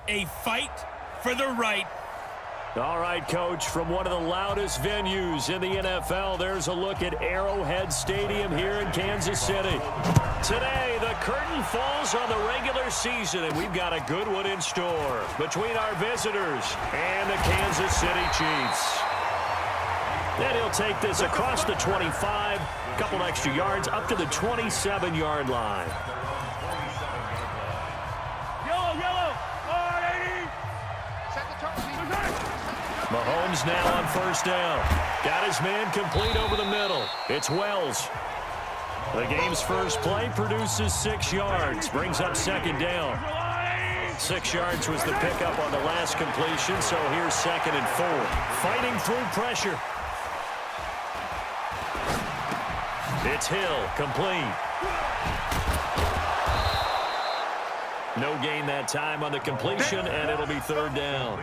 A fight for the right. All right, Coach, from one of the loudest venues in the NFL, there's a look at Arrowhead Stadium here in Kansas City. Today, the curtain falls on the regular season, and we've got a good one in store between our visitors and the Kansas City Chiefs. Then he'll take this across the 25, a couple extra yards, up to the 27-yard line. Mahomes now on first down. Got his man complete over the middle. It's Wells. The game's first play produces 6 yards. Brings up second down. 6 yards was the pickup on the last completion, so here's 2nd and 4. Fighting through pressure. It's Hill, complete. No gain that time on the completion, and it'll be 3rd down.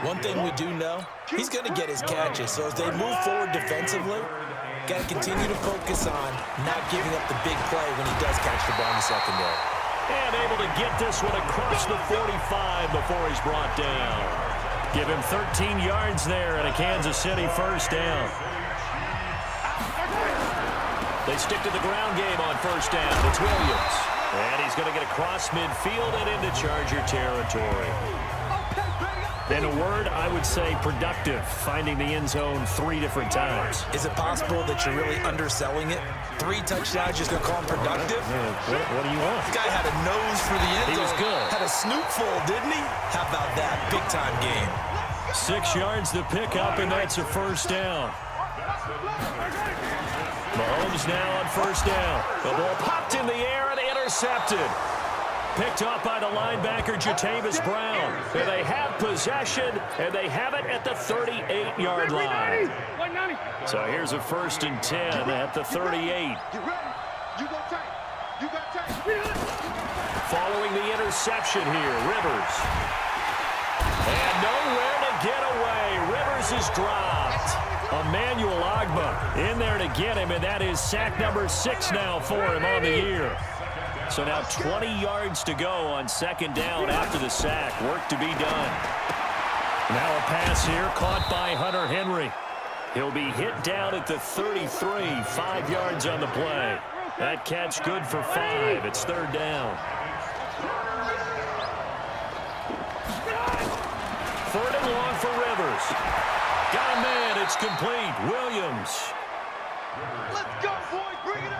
One thing we do know, he's going to get his catches. So as they move forward defensively, got to continue to focus on not giving up the big play when he does catch the ball in the secondary. And able to get this one across the 45 before he's brought down. Give him 13 yards there and a Kansas City first down. They stick to the ground game on first down. It's Williams. And he's going to get across midfield and into Charger territory. In a word, I would say productive, finding the end zone 3 different times. Is it possible that you're really underselling it? 3 touchdowns, just going to call him productive? What do you want? This guy had a nose for the end zone. He was good. Had a snoot full, didn't he? How about that? Big-time game. 6 yards to pick up, and that's a first down. Mahomes now on first down. The ball popped in the air and intercepted. Picked up by the linebacker, Jatavis Brown. And they have possession, and they have it at the 38-yard line. So here's a 1st and 10 at the 38. Following the interception here, Rivers. And nowhere to get away. Rivers is dropped. Emmanuel Ogbah in there to get him, and that is sack number 6 now for him on the year. So now 20 yards to go on 2nd down after the sack. Work to be done. Now a pass here caught by Hunter Henry. He'll be hit down at the 33, 5 yards on the play. That catch good for 5. It's 3rd down. 3rd and long for Rivers. Got a man. It's complete. Williams. Let's go, boys. Bring it up.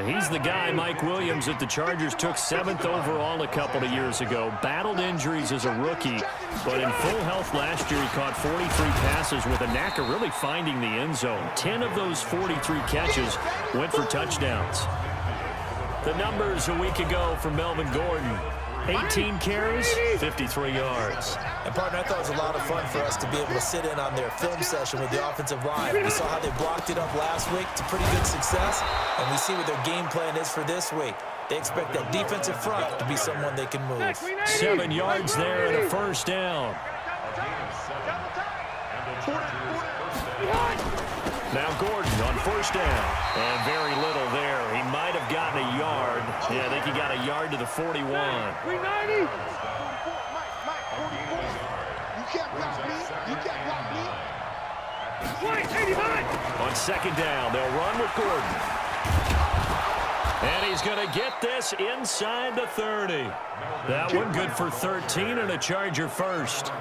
He's the guy, Mike Williams, that the Chargers took 7th overall a couple of years ago. Battled injuries as a rookie, but in full health last year, he caught 43 passes with a knack of really finding the end zone. 10 of those 43 catches went for touchdowns. The numbers a week ago for Melvin Gordon. 18 carries, 53 yards. And, partner, I thought it was a lot of fun for us to be able to sit in on their film session with the offensive line. We saw how they blocked it up last week to pretty good success, and we see what their game plan is for this week. They expect that defensive front to be someone they can move. 7 yards there and a first down. Now Gordon on first down. And very little there. He might have gotten a yard. Yeah, I think he got a yard to the 41. 390. You can't block me. You can't block me. 89. On 2nd down, they'll run with Gordon. And he's going to get this inside the 30. That one good for 13 and a Charger first.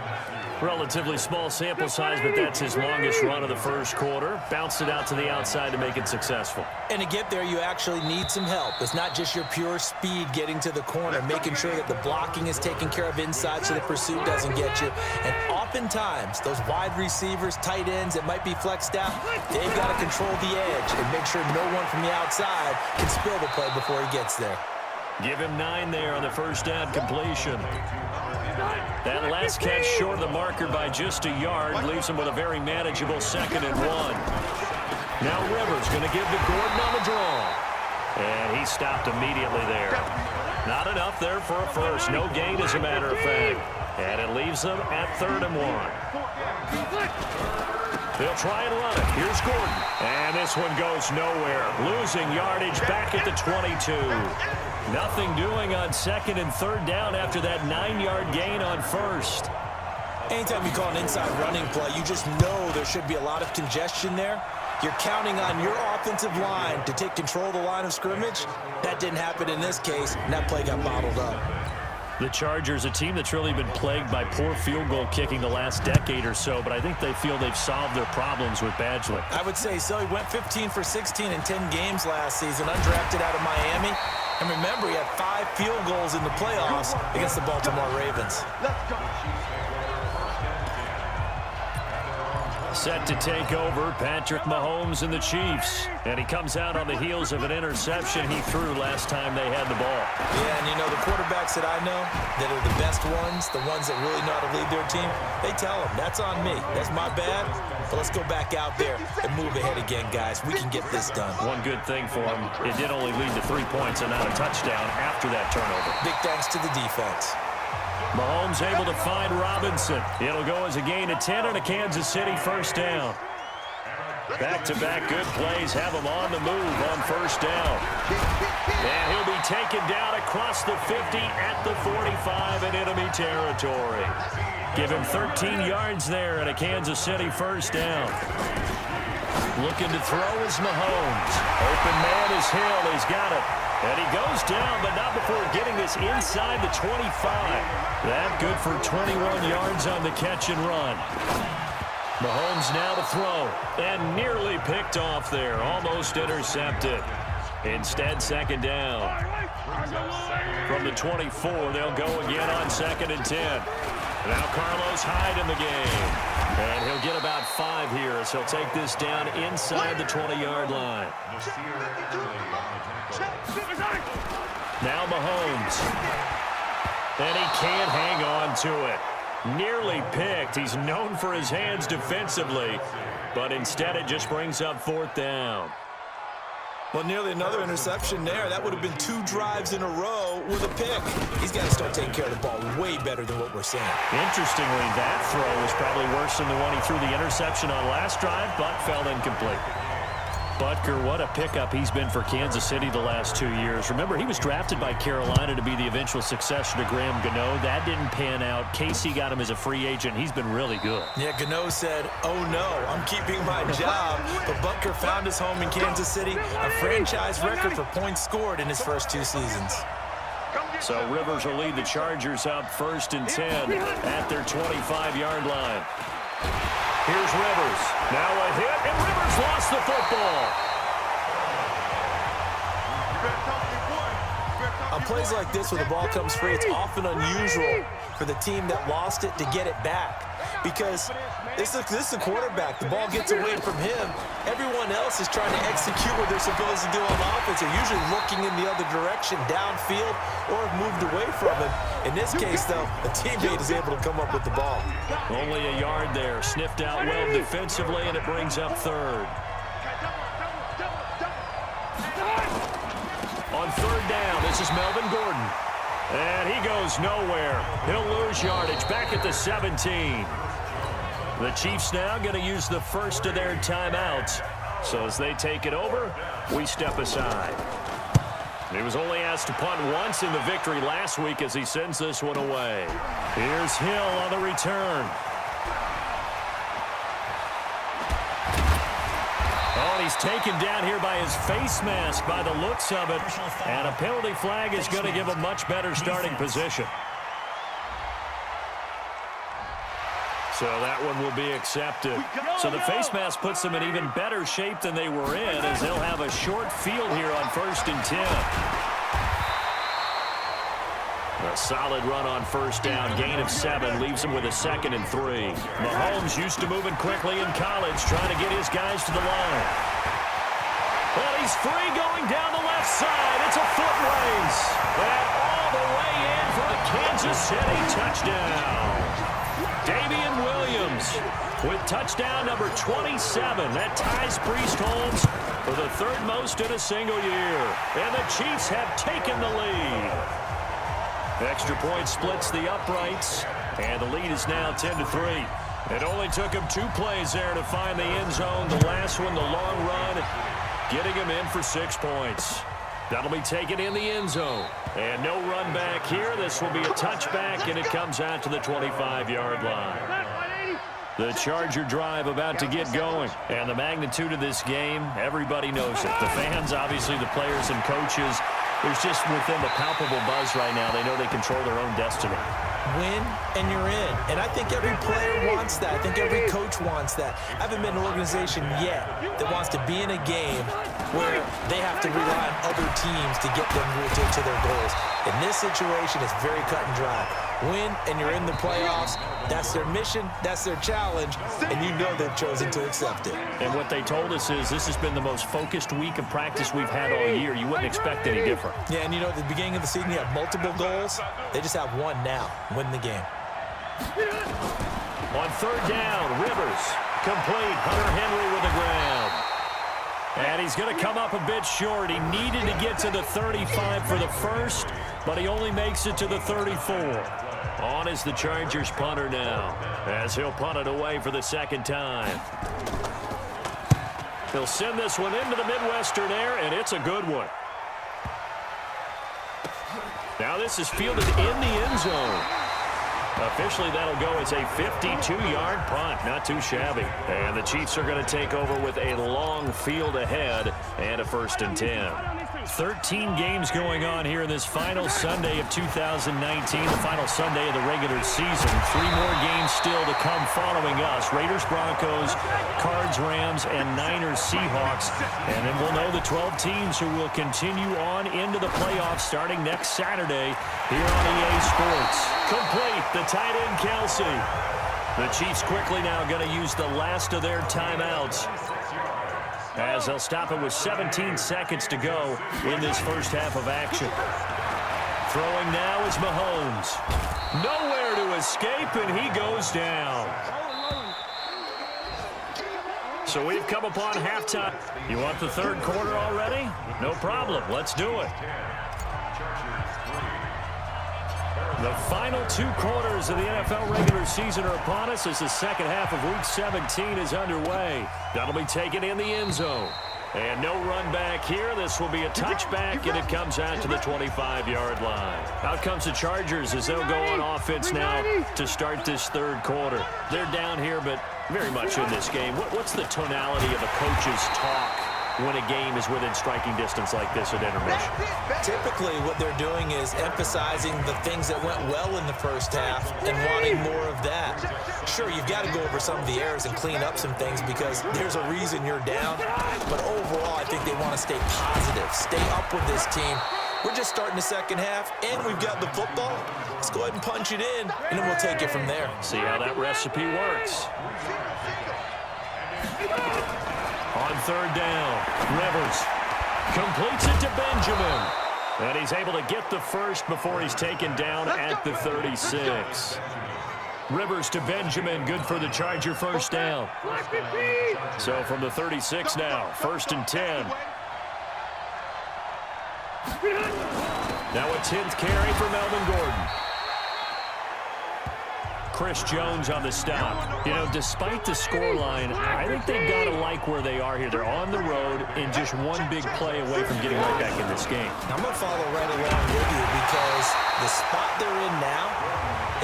Relatively small sample size, but that's his longest run of the first quarter. Bounced it out to the outside to make it successful. And to get there, you actually need some help. It's not just your pure speed getting to the corner, making sure that the blocking is taken care of inside so the pursuit doesn't get you. And oftentimes, those wide receivers, tight ends that might be flexed out, they've got to control the edge and make sure no one from the outside can spill the play before he gets there. Give him 9 there on the first down completion. That last catch short of the marker by just a yard leaves him with a very manageable 2nd and 1. Now Rivers going to give to Gordon on the draw. And he stopped immediately there. Not enough there for a first. No gain, as a matter of fact. And it leaves them at 3rd and 1. They'll try and run it. Here's Gordon. And this one goes nowhere. Losing yardage back at the 22. Nothing doing on second and third down after that 9-yard gain on first. Anytime you call an inside running play, you just know there should be a lot of congestion there. You're counting on your offensive line to take control of the line of scrimmage. That didn't happen in this case, and that play got bottled up. The Chargers, a team that's really been plagued by poor field goal kicking the last decade or so, but I think they feel they've solved their problems with Badgley. I would say so. He went 15 for 16 in 10 games last season, undrafted out of Miami. And remember, he had 5 field goals in the playoffs against the Baltimore Ravens. Let's go. Set to take over, Patrick Mahomes and the Chiefs. And he comes out on the heels of an interception he threw last time they had the ball. Yeah, and you know, the quarterbacks that I know that are the best ones, the ones that really know how to lead their team, they tell them, that's on me. That's my bad. But let's go back out there and move ahead again, guys. We can get this done. One good thing for him, it did only lead to 3 points and not a touchdown after that turnover. Big thanks to the defense. Mahomes able to find Robinson. It'll go as a gain of 10 on a Kansas City first down. Back-to-back good plays have him on the move on first down. And he'll be taken down across the 50 at the 45 in enemy territory. Give him 13 yards there at a Kansas City first down. Looking to throw is Mahomes. Open man is Hill. He's got it. And he goes down, but not before getting this inside the 25. That good for 21 yards on the catch and run. Mahomes now to throw. And nearly picked off there. Almost intercepted. Instead, second down. From the 24, they'll go again on second and 10. Now Carlos Hyde in the game. And he'll get about 5 here as he'll take this down inside the 20-yard line. Now Mahomes. And he can't hang on to it. Nearly picked. He's known for his hands defensively, but instead it just brings up fourth down. Well, nearly another interception there. That would have been 2 drives in a row with a pick. He's got to start taking care of the ball way better than what we're seeing. Interestingly, that throw was probably worse than the one he threw the interception on last drive, but fell incomplete. Butker, what a pickup he's been for Kansas City the last 2 years. Remember, he was drafted by Carolina to be the eventual successor to Graham Gano. That didn't pan out. Casey got him as a free agent. He's been really good. Yeah, Gano said, oh no, I'm keeping my job. But Butker found his home in Kansas City, a franchise record for points scored in his first 2 seasons. So Rivers will lead the Chargers up first and 10 at their 25-yard line. Here's Rivers. Now a hit, and Rivers lost the football. On plays like this, where the ball comes free, it's often unusual for the team that lost it to get it back. Because this is a quarterback. The ball gets away from him. Everyone else is trying to execute what they're supposed to do on offense. They're usually looking in the other direction, downfield, or have moved away from him. In this case, though, a teammate is able to come up with the ball. Only a yard there. Sniffed out well defensively, and it brings up third. On third down, this is Melvin Gordon. And he goes nowhere. He'll lose yardage back at the 17. The Chiefs now going to use the first of their timeouts. So as they take it over, we step aside. He was only asked to punt once in the victory last week as he sends this one away. Here's Hill on the return. Oh, he's taken down here by his face mask by the looks of it. And a penalty flag is going to give a much better starting position. So that one will be accepted. So the face mask puts them in even better shape than they were in, as they'll have a short field here on first and 10. A solid run on first down. Gain of 7 leaves him with a second and 3. Mahomes used to moving quickly in college, trying to get his guys to the line. Well, he's free going down the left side. It's a foot race. And all the way in for a Kansas City touchdown. Damian Williams with touchdown number 27. That ties Priest Holmes for the 3rd most in a single year. And the Chiefs have taken the lead. Extra point splits the uprights, and the lead is now 10-3. It only took him 2 plays there to find the end zone. The last one, the long run, getting him in for 6 points. That'll be taken in the end zone. And no run back here. This will be a touchback, and it comes out to the 25-yard line. The Charger drive about to get going. And the magnitude of this game, everybody knows it. The fans, obviously the players and coaches. There's just with them a palpable buzz right now. They know they control their own destiny. Win, and you're in. And I think every player wants that. I think every coach wants that. I haven't met an organization yet that wants to be in a game where they have to rely on other teams to get them to their goals. In this situation, it's very cut and dry. Win, and you're in the playoffs. That's their mission. That's their challenge. And you know they've chosen to accept it. And what they told us is this has been the most focused week of practice we've had all year. You wouldn't expect any different. Yeah, and you know, at the beginning of the season, you have multiple goals. They just have one now. Win the game. On third down, Rivers. Complete. Hunter Henry with the grab. And he's going to come up a bit short. He needed to get to the 35 for the first, but he only makes it to the 34. On is the Chargers punter now, as he'll punt it away for the second time. He'll send this one into the Midwestern air, and it's a good one. Now this is fielded in the end zone. Officially, that'll go as a 52-yard punt. Not too shabby. And the Chiefs are going to take over with a long field ahead and a 1st and 10. 13 games going on here in this final Sunday of 2019, the final Sunday of the regular season. 3 more games still to come following us. Raiders, Broncos, Cards, Rams, and Niners, Seahawks. And then we'll know the 12 teams who will continue on into the playoffs starting next Saturday here on EA Sports. Complete, the tight end Kelsey. The Chiefs quickly now going to use the last of their timeouts, as they'll stop it with 17 seconds to go in this first half of action. Throwing now is Mahomes. Nowhere to escape, and he goes down. So we've come upon halftime. You want the third quarter already? No problem. Let's do it. The final 2 quarters of the NFL regular season are upon us as the second half of Week 17 is underway. That'll be taken in the end zone. And no run back here. This will be a touchback, and it comes out to the 25-yard line. Out comes the Chargers as they'll go on offense now to start this third quarter. They're down here, but very much in this game. What's the tonality of a coach's talk when a game is within striking distance like this at intermission? Typically, what they're doing is emphasizing the things that went well in the first half and wanting more of that. Sure, you've got to go over some of the errors and clean up some things because there's a reason you're down. But overall, I think they want to stay positive, stay up with this team. We're just starting the second half, and we've got the football. Let's go ahead and punch it in, and then we'll take it from there. See how that recipe works. On third down, Rivers completes it to Benjamin. And he's able to get the first before he's taken down at the 36. Rivers to Benjamin, good for the Charger first down. So from the 36 now, 1st and 10. Now a 10th carry for Melvin Gordon. Chris Jones on the stop. You know, despite the scoreline, I think they've got to like where they are here. They're on the road and just one big play away from getting right back in this game. I'm going to follow right along with you because the spot they're in now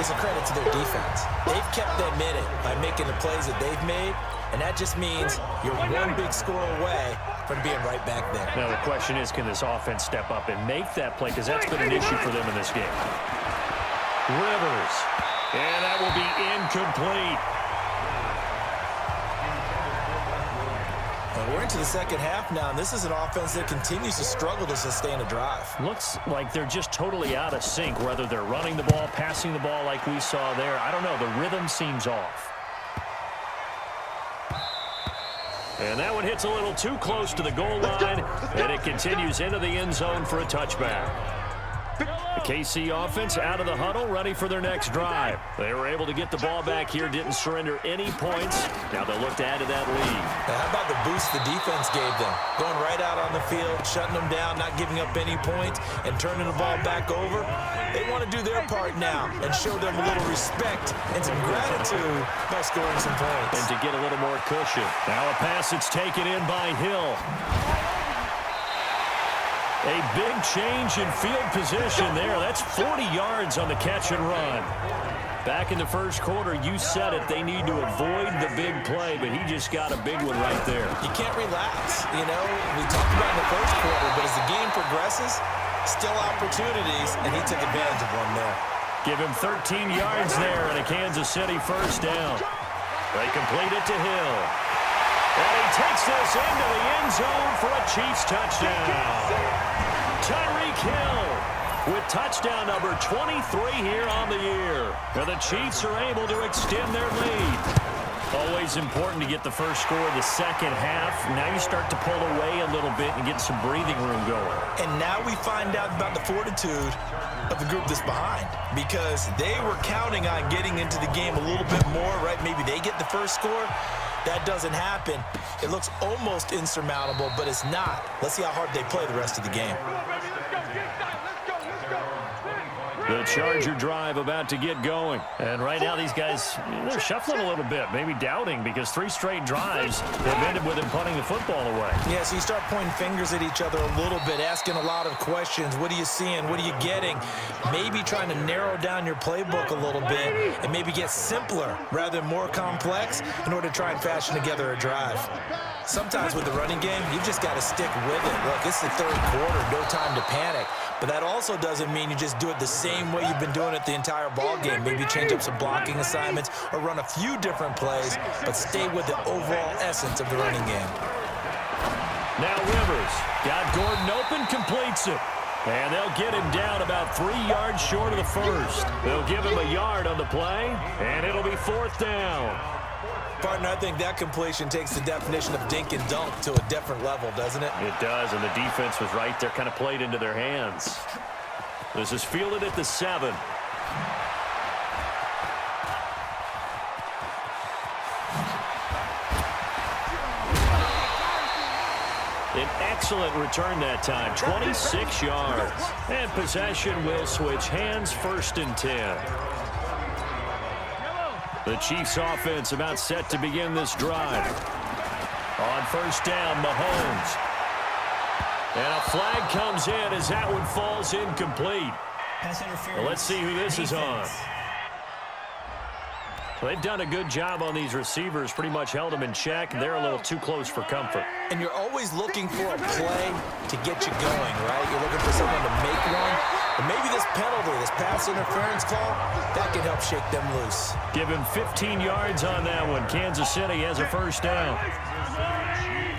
is a credit to their defense. They've kept them in it by making the plays that they've made, and that just means you're one big score away from being right back there. Now the question is, can this offense step up and make that play? Because that's been an issue for them in this game. Rivers. And that will be incomplete. We're into the second half now, and this is an offense that continues to struggle to sustain a drive. Looks like they're just totally out of sync, whether they're running the ball, passing the ball like we saw there. I don't know. The rhythm seems off. And that one hits a little too close to the goal line, and it continues into the end zone for a touchback. The KC offense out of the huddle, ready for their next drive. They were able to get the ball back here, didn't surrender any points. Now they'll look to add to that lead. Now how about the boost the defense gave them? Going right out on the field, shutting them down, not giving up any points, and turning the ball back over. They want to do their part now and show them a little respect and some gratitude by scoring some points. And to get a little more cushion. Now a pass that's taken in by Hill. A big change in field position there. That's 40 yards on the catch and run. Back in the first quarter, you said it, they need to avoid the big play, but he just got a big one right there. You can't relax. You know, we talked about in the first quarter, but as the game progresses, still opportunities, and he took advantage of one there. Give him 13 yards there and a Kansas City first down. They complete it to Hill. And he takes this into the end zone for a Chiefs touchdown. Tyreek Hill with touchdown number 23 here on the year. Now the Chiefs are able to extend their lead. Always important to get the first score of the second half. Now you start to pull away a little bit and get some breathing room going. And now we find out about the fortitude of the group that's behind, because they were counting on getting into the game a little bit more, right? Maybe they get the first score. That doesn't happen. It looks almost insurmountable, but it's not. Let's see how hard they play the rest of the game. The Charger drive about to get going. And right now these guys, they're shuffling a little bit, maybe doubting, because 3 straight drives have ended with them punting the football away. Yeah, so you start pointing fingers at each other a little bit, asking a lot of questions. What are you seeing? What are you getting? Maybe trying to narrow down your playbook a little bit and maybe get simpler rather than more complex in order to try and fashion together a drive. Sometimes with the running game, you've just got to stick with it. Look, it's the third quarter, no time to panic. But that also doesn't mean you just do it the same way you've been doing it the entire ball game. Maybe change up some blocking assignments or run a few different plays, but stay with the overall essence of the running game. Now Rivers got Gordon open, completes it. And they'll get him down about 3 yards short of the first. They'll give him a yard on the play, and it'll be 4th down. Partner, I think that completion takes the definition of dink and dunk to a different level, doesn't it? It does, and the defense was right there, kind of played into their hands. This is fielded at the 7. An excellent return that time, 26 yards. And possession will switch hands, 1st and 10. The Chiefs offense about set to begin this drive. On 1st down, Mahomes. And a flag comes in as that one falls incomplete. Well, let's see who this is on. Well, they've done a good job on these receivers, pretty much held them in check. They're a little too close for comfort. And you're always looking for a play to get you going, right? You're looking for someone to make one. And maybe this penalty, this pass interference call, that can help shake them loose. Give him 15 yards on that one. Kansas City has a first down.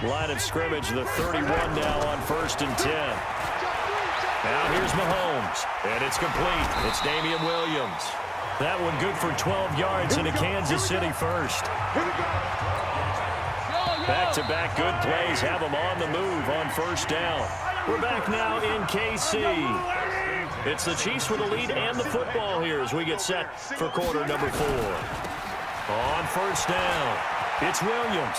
Line of scrimmage, the 31 now on 1st and 10. Now here's Mahomes, and it's complete. It's Damian Williams. That one good for 12 yards and a Kansas City first. Back-to-back good plays have them on the move on 1st down. We're back now in KC. It's the Chiefs with the lead and the football here as we get set for quarter number 4. On 1st down, it's Williams.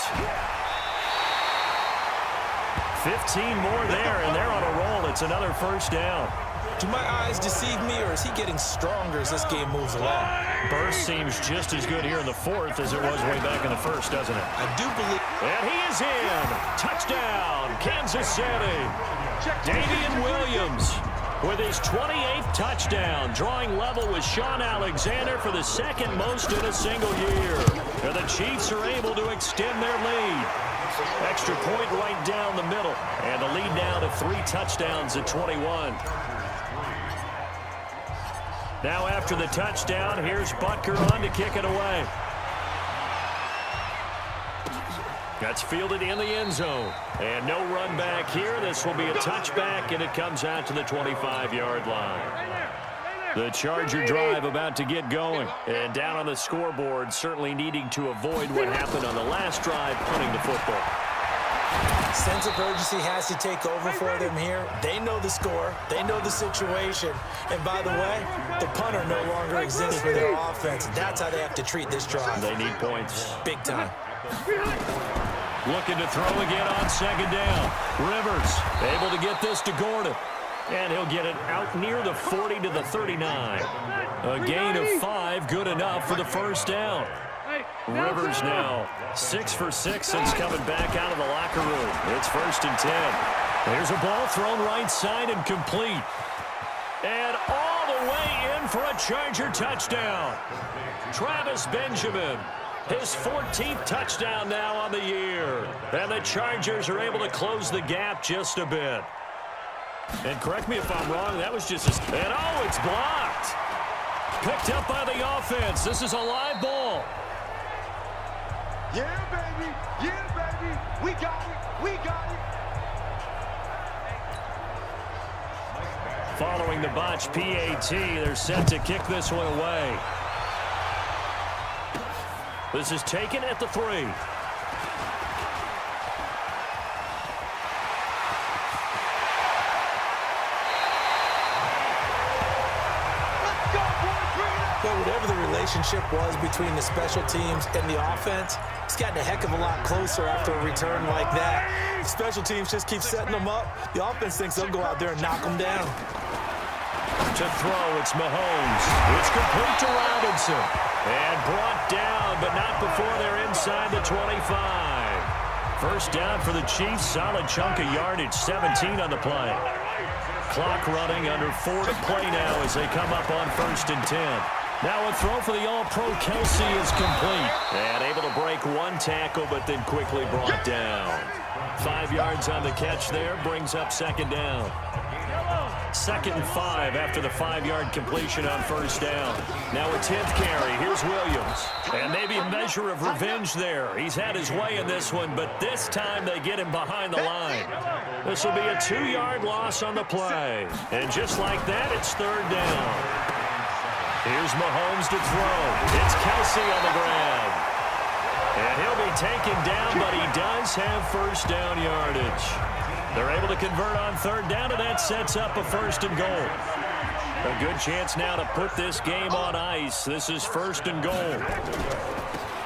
15 more there, and they're on a roll. It's another 1st down. Do my eyes deceive me, or is he getting stronger as this game moves along? Burst seems just as good here in the 4th as it was way back in the 1st, doesn't it? I do believe. And he is in. Touchdown, Kansas City. Damian Williams with his 28th touchdown, drawing level with Sean Alexander for the 2nd most in a single year. And the Chiefs are able to extend their lead. Extra point right down the middle, and the lead now to 3 touchdowns at 21. Now after the touchdown, here's Butker on to kick it away. That's fielded in the end zone. And no run back here. This will be a touchback, and it comes out to the 25-yard line. The Charger drive about to get going. And down on the scoreboard, certainly needing to avoid what happened on the last drive, punting the football. Sense of urgency has to take over for them here. They know the score. They know the situation. And by the way, the punter no longer exists for their offense. That's how they have to treat this drive. They need points. Big time. Looking to throw again on 2nd down. Rivers able to get this to Gordon. And he'll get it out near the 40 to the 39. A gain of 5, good enough for the 1st down. Rivers now 6 for 6 since coming back out of the locker room. It's 1st and 10. There's a ball thrown right side and complete. And all the way in for a Charger touchdown. Travis Benjamin, his 14th touchdown now on the year. And the Chargers are able to close the gap just a bit. And correct me if I'm wrong, that was just a... And oh, it's blocked. Picked up by the offense. This is a live ball. Yeah, baby. Yeah, baby. We got it. We got it. Following the botch PAT, they're set to kick this one away. This is taken at the 3. Let's go, boys. Bring it up. But whatever the relationship was between the special teams and the offense, it's gotten a heck of a lot closer after a return like that. The special teams just keep setting them up. The offense thinks they'll go out there and knock them down. To throw, it's Mahomes. It's complete to Robinson. And brought down, but not before they're inside the 25. First down for the Chiefs. Solid chunk of yardage, 17 on the play. Clock running, under 4 to play now as they come up on 1st and 10. Now a throw for the All-Pro Kelsey is complete. And able to break one tackle, but then quickly brought down. 5 yards on the catch there, brings up 2nd down. 2nd and 5 after the 5-yard completion on 1st down. Now a 10th carry. Here's Williams. And maybe a measure of revenge there. He's had his way in this one, but this time they get him behind the line. This will be a 2-yard loss on the play. And just like that, it's 3rd down. Here's Mahomes to throw. It's Kelsey on the grab. And he'll be taken down, but he does have 1st down yardage. They're able to convert on 3rd down, and that sets up a 1st and goal. A good chance now to put this game on ice. This is 1st and goal.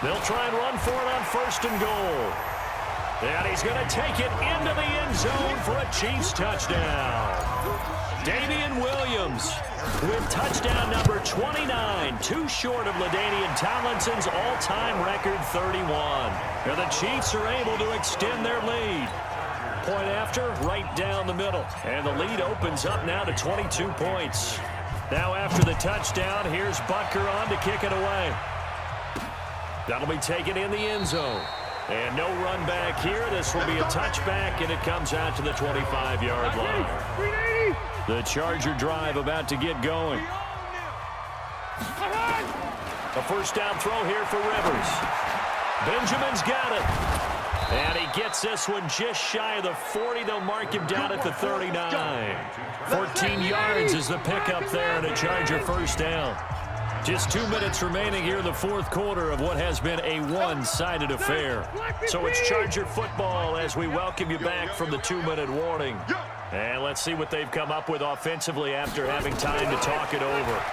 They'll try and run for it on 1st and goal. And he's going to take it into the end zone for a Chiefs touchdown. Damian Williams with touchdown number 29, too short of LaDainian Tomlinson's all-time record 31. And the Chiefs are able to extend their lead. Point after, right down the middle. And the lead opens up now to 22 points. Now after the touchdown, here's Butker on to kick it away. That'll be taken in the end zone. And no run back here. This will be a touchback, and it comes out to the 25-yard line. The Charger drive about to get going. A 1st down throw here for Rivers. Benjamin's got it. And he gets this one just shy of the 40. They'll mark him down at the 39. 14 yards is the pickup there, and a Charger 1st down. Just 2 minutes remaining here in the 4th quarter of what has been a one-sided affair. So it's Charger football as we welcome you back from the 2-minute warning. And let's see what they've come up with offensively after having time to talk it over.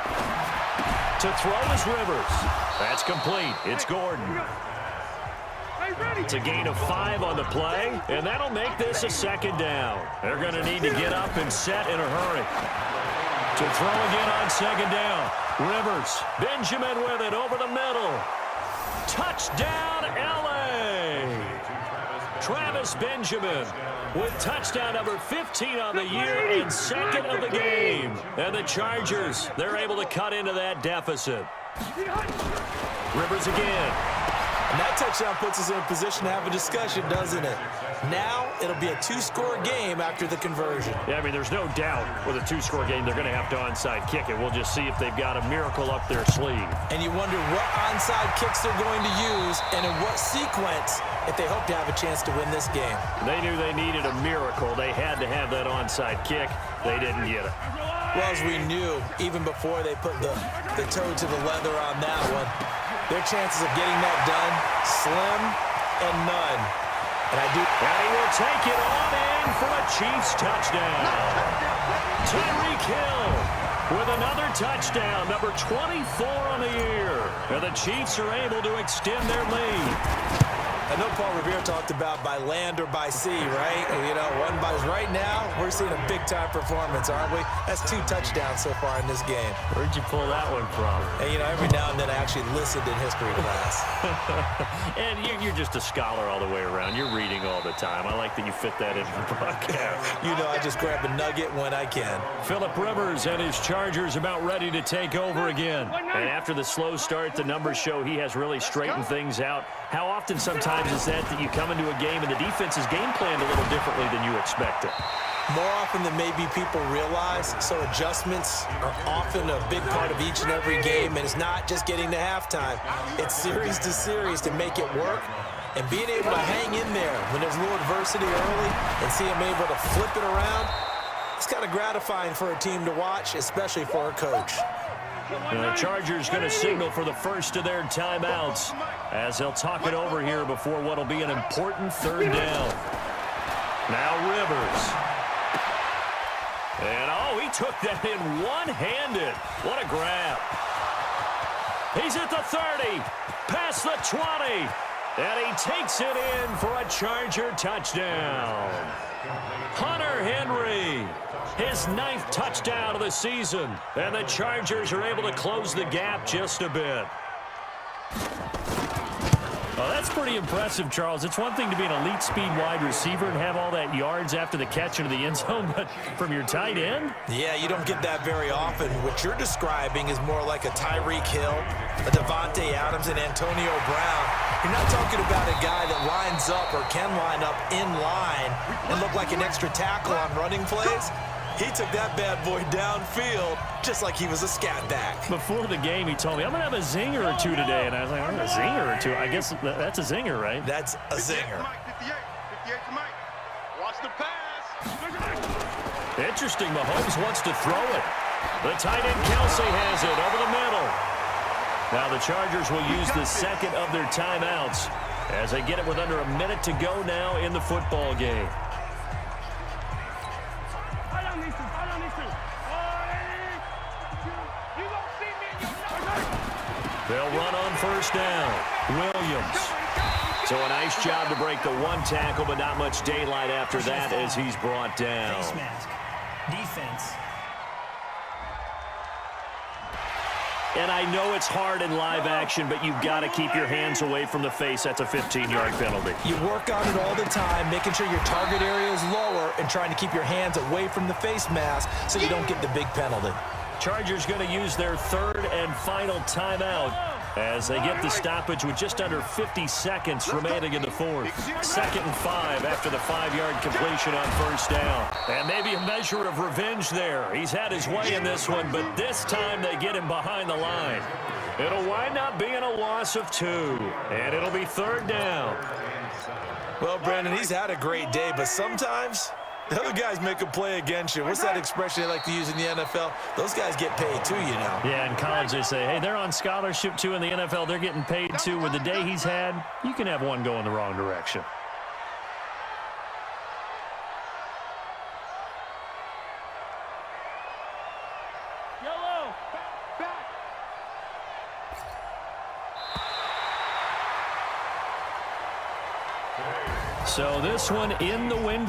To throw is Rivers. That's complete. It's Gordon. It's a gain of 5 on the play, and that'll make this a 2nd down. They're going to need to get up and set in a hurry. To throw again on 2nd down. Rivers, Benjamin with it over the middle. Touchdown, L.A. Travis Benjamin with touchdown number 15 on the year and 2nd of the game. And the Chargers, they're able to cut into that deficit. Rivers again. And that touchdown puts us in a position to have a discussion, doesn't it? Now it'll be a 2-score game after the conversion. Yeah, I mean, there's no doubt with a 2-score game they're going to have to onside kick it. We'll just see if they've got a miracle up their sleeve. And you wonder what onside kicks they're going to use and in what sequence if they hope to have a chance to win this game. They knew they needed a miracle. They had to have that onside kick. They didn't get it. Well, as we knew, even before they put the toe to the leather on that one, their chances of getting that done, slim and none. And he will take it on in for a Chiefs touchdown. Tyreek Hill with another touchdown, number 24 on the year. And the Chiefs are able to extend their lead. I know Paul Revere talked about by land or by sea, right? You know, right now, we're seeing a big-time performance, aren't we? That's 2 touchdowns so far in this game. Where'd you pull that one from? And, you know, every now and then I actually listened in history class. And you're just a scholar all the way around. You're reading all the time. I like that you fit that in the broadcast. You know, I just grab a nugget when I can. Phillip Rivers and his Chargers about ready to take over again. And after the slow start, the numbers show he has really straightened things out. How often sometimes is that you come into a game and the defense is game planned a little differently than you expected? More often than maybe people realize, so adjustments are often a big part of each and every game, and it's not just getting to halftime. It's series to series to make it work, and being able to hang in there when there's a little adversity early and see them able to flip it around, it's kind of gratifying for a team to watch, especially for a coach. The Chargers going to signal for the first of their timeouts as they'll talk it over here before what will be an important 3rd down. Now Rivers. And, oh, he took that in one-handed. What a grab. He's at the 30, past the 20, and he takes it in for a Charger touchdown. Hunter Henry, his 9th touchdown of the season, and the Chargers are able to close the gap just a bit. Oh, that's pretty impressive, Charles. It's one thing to be an elite speed wide receiver and have all that yards after the catch into the end zone, but from your tight end? Yeah, you don't get that very often. What you're describing is more like a Tyreek Hill, a Devontae Adams, and Antonio Brown. You're not talking about a guy that lines up or can line up in line and look like an extra tackle on running plays. He took that bad boy downfield just like he was a scat back. Before the game, he told me, I'm going to have a zinger or 2 today. And I was like, a zinger or 2? I guess that's a zinger, right? That's a zinger. 58 to Mike. Watch the pass. Interesting. Mahomes wants to throw it. The tight end Kelsey has it over the middle. Now the Chargers will use the 2nd of their timeouts as they get it with under a minute to go now in the football game. They'll run on 1st down. Williams. So a nice job to break the 1 tackle, but not much daylight after that as he's brought down. Face mask. Defense. And I know it's hard in live action, but you've got to keep your hands away from the face. That's a 15-yard penalty. You work on it all the time, making sure your target area is lower and trying to keep your hands away from the face mask so you don't get the big penalty. Chargers going to use their 3rd and final timeout as they get the stoppage with just under 50 seconds remaining in the 4th. 2nd and 5 after the 5-yard completion on 1st down. And maybe a measure of revenge there. He's had his way in this one, but this time they get him behind the line. It'll wind up being a loss of 2, and it'll be 3rd down. Well, Brandon, he's had a great day, but sometimes the other guys make a play against you. What's that expression they like to use in the NFL? Those guys get paid too, you know. Yeah, in college they say, hey, they're on scholarship too. In the NFL, they're getting paid too. With the day he's had, you can have one go in the wrong direction. Yellow. Back. So this one in the win.